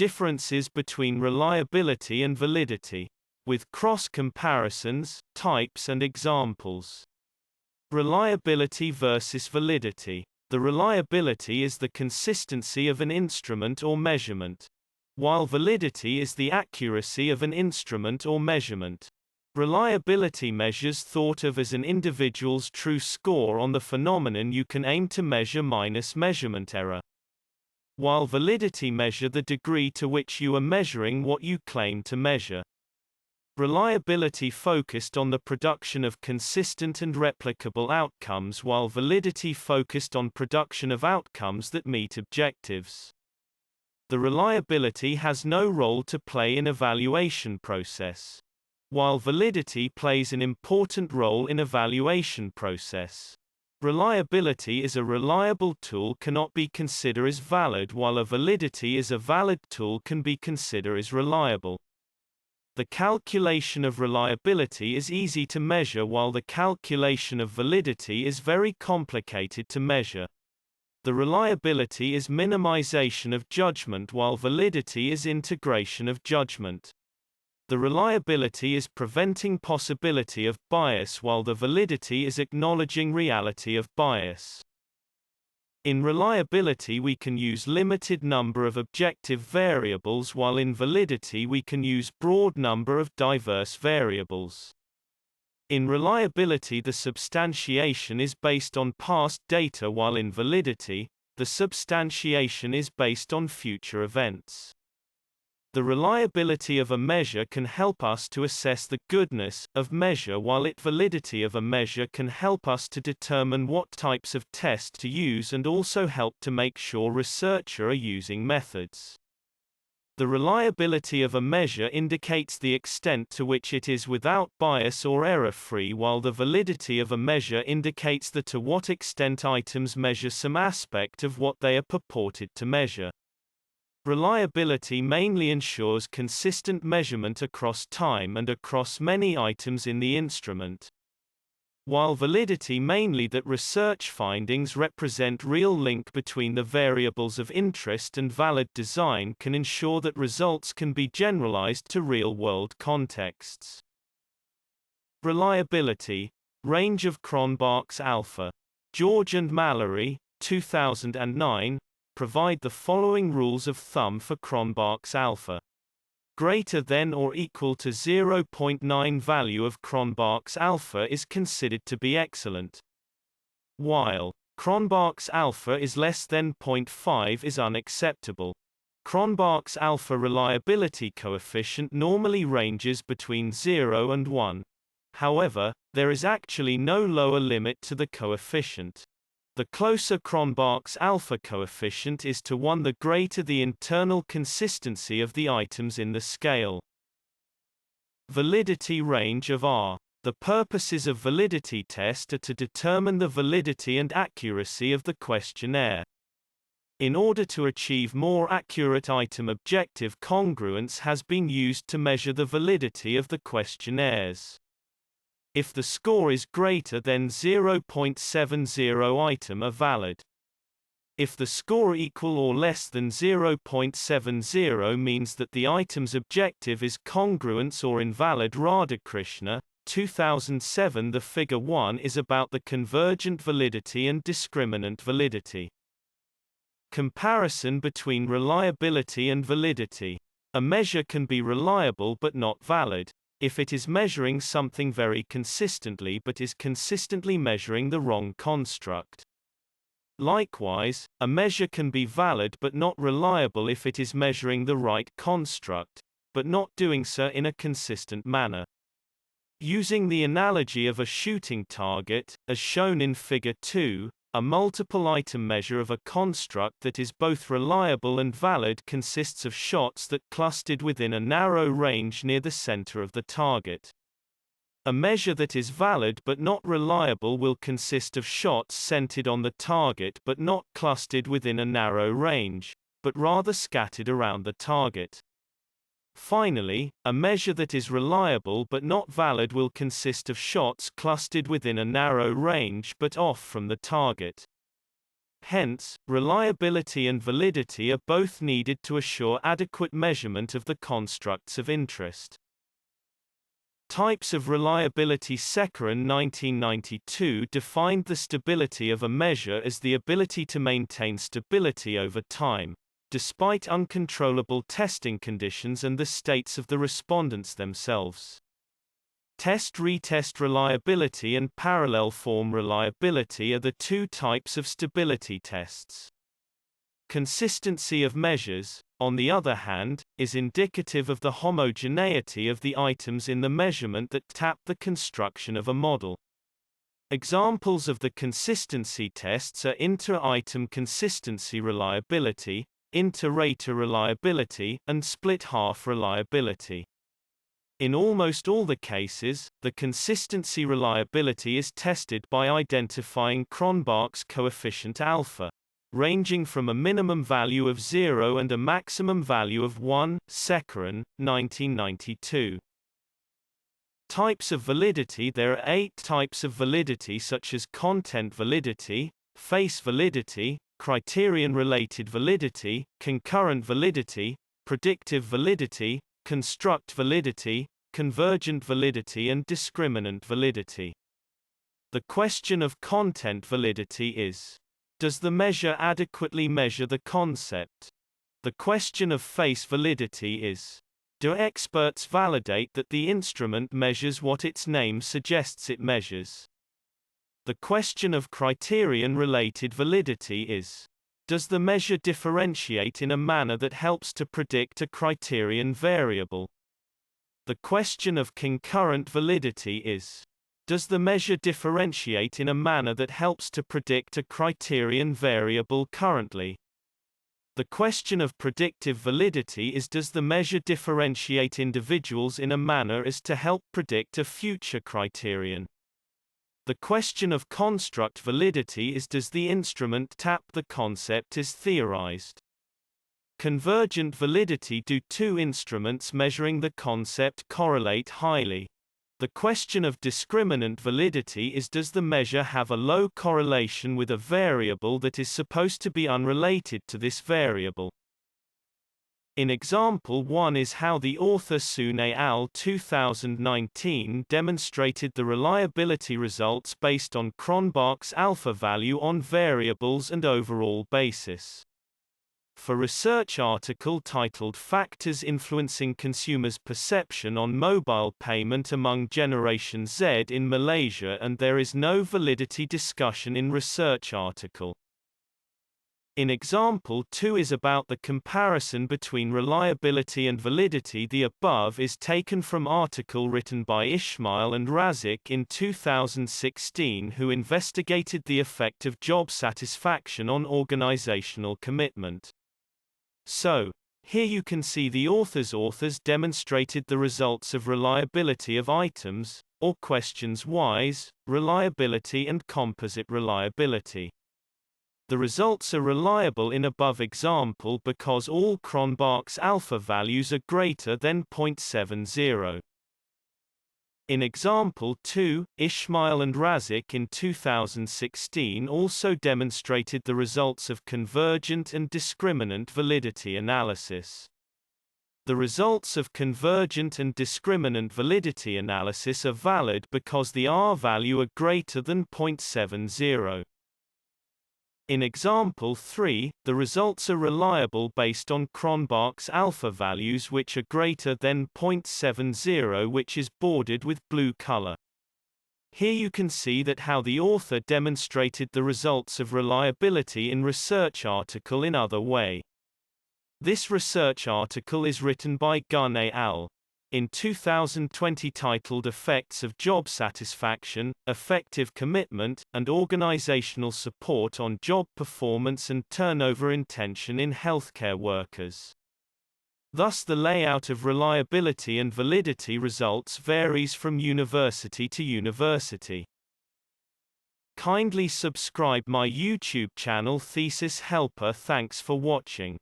Differences between reliability and validity. With cross-comparisons, types and examples. Reliability versus validity. The reliability is the consistency of an instrument or measurement, while validity is the accuracy of an instrument or measurement. Reliability measures thought of as an individual's true score on the phenomenon you can aim to measure minus measurement error, while validity measure the degree to which you are measuring what you claim to measure. Reliability focused on the production of consistent and replicable outcomes, while validity focused on production of outcomes that meet objectives. The reliability has no role to play in evaluation process, while validity plays an important role in evaluation process. Reliability is a reliable tool cannot be considered as valid, while a validity is a valid tool can be considered as reliable. The calculation of reliability is easy to measure, while the calculation of validity is very complicated to measure. The reliability is minimization of judgment, while validity is integration of judgment. The reliability is preventing possibility of bias, while the validity is acknowledging reality of bias. In reliability we can use limited number of objective variables, while in validity we can use broad number of diverse variables. In reliability the substantiation is based on past data, while in validity, the substantiation is based on future events. The reliability of a measure can help us to assess the goodness of measure, while its validity of a measure can help us to determine what types of tests to use and also help to make sure researchers are using methods. The reliability of a measure indicates the extent to which it is without bias or error-free, while the validity of a measure indicates the to what extent items measure some aspect of what they are purported to measure. Reliability mainly ensures consistent measurement across time and across many items in the instrument, while validity mainly that research findings represent real link between the variables of interest, and valid design can ensure that results can be generalized to real-world contexts. Reliability. Range of Cronbach's alpha. George and Mallory, 2009, provide the following rules of thumb for Cronbach's alpha. Greater than or equal to 0.9 value of Cronbach's alpha is considered to be excellent, while Cronbach's alpha is less than 0.5 is unacceptable. Cronbach's alpha reliability coefficient normally ranges between 0 and 1. However, there is actually no lower limit to the coefficient. The closer Cronbach's alpha coefficient is to 1, the greater the internal consistency of the items in the scale. Validity range of R. The purposes of validity test are to determine the validity and accuracy of the questionnaire. In order to achieve more accurate item objective congruence has been used to measure the validity of the questionnaires. If the score is greater than 0.70, item are valid. If the score equal or less than 0.70 means that the item's objective is congruence or invalid. Radhakrishna, 2007. The figure 1 is about the convergent validity and discriminant validity. Comparison between reliability and validity. A measure can be reliable but not valid if it is measuring something very consistently but is consistently measuring the wrong construct. Likewise, a measure can be valid but not reliable if it is measuring the right construct, but not doing so in a consistent manner. Using the analogy of a shooting target, as shown in Figure 2, a multiple-item measure of a construct that is both reliable and valid consists of shots that clustered within a narrow range near the center of the target. A measure that is valid but not reliable will consist of shots centered on the target but not clustered within a narrow range, but rather scattered around the target. Finally, a measure that is reliable but not valid will consist of shots clustered within a narrow range but off from the target. Hence, reliability and validity are both needed to assure adequate measurement of the constructs of interest. Types of reliability. Sekharin 1992 defined the stability of a measure as the ability to maintain stability over time, despite uncontrollable testing conditions and the states of the respondents themselves. Test-retest reliability and parallel form reliability are the two types of stability tests. Consistency of measures, on the other hand, is indicative of the homogeneity of the items in the measurement that tap the construction of a model. Examples of the consistency tests are inter-item consistency reliability, inter-rater reliability, and split-half reliability. In almost all the cases, the consistency reliability is tested by identifying Cronbach's coefficient alpha, ranging from a minimum value of 0 and a maximum value of 1. Sekharin, 1992. Types of validity. There are 8 types of validity, such as content validity, face validity, criterion-related validity, concurrent validity, predictive validity, construct validity, convergent validity, and discriminant validity. The question of content validity is: does the measure adequately measure the concept? The question of face validity is: do experts validate that the instrument measures what its name suggests it measures? The question of criterion-related validity is: does the measure differentiate in a manner that helps to predict a criterion variable? The question of concurrent validity is: does the measure differentiate in a manner that helps to predict a criterion variable currently? The question of predictive validity is: does the measure differentiate individuals in a manner as to help predict a future criterion? The question of construct validity is: does the instrument tap the concept as theorized? Convergent validity. Do two instruments measuring the concept correlate highly? The question of discriminant validity is: does the measure have a low correlation with a variable that is supposed to be unrelated to this variable? In example 1 is how the author Soon et al. 2019 demonstrated the reliability results based on Cronbach's alpha value on variables and overall basis. For research article titled Factors Influencing Consumers' Perception on Mobile Payment Among Generation Z in Malaysia, and there is no validity discussion in research article. In example 2 is about the comparison between reliability and validity. The above is taken from article written by Ismail and Razik in 2016, who investigated the effect of job satisfaction on organizational commitment. So, here you can see the authors demonstrated the results of reliability of items, or questions-wise, reliability and composite reliability. The results are reliable in above example because all Cronbach's alpha values are greater than 0.70. In example 2, Ismail and Razik in 2016 also demonstrated the results of convergent and discriminant validity analysis. The results of convergent and discriminant validity analysis are valid because the R value are greater than 0.70. In example 3, the results are reliable based on Cronbach's alpha values which are greater than 0.70, which is bordered with blue color. Here you can see that how the author demonstrated the results of reliability in research article in other way. This research article is written by Gunn et al. In 2020 titled Effects of Job Satisfaction, Effective Commitment, and Organizational Support on Job Performance and Turnover Intention in Healthcare Workers. Thus the layout of reliability and validity results varies from university to university. Kindly subscribe my YouTube channel Thesis Helper. Thanks for watching.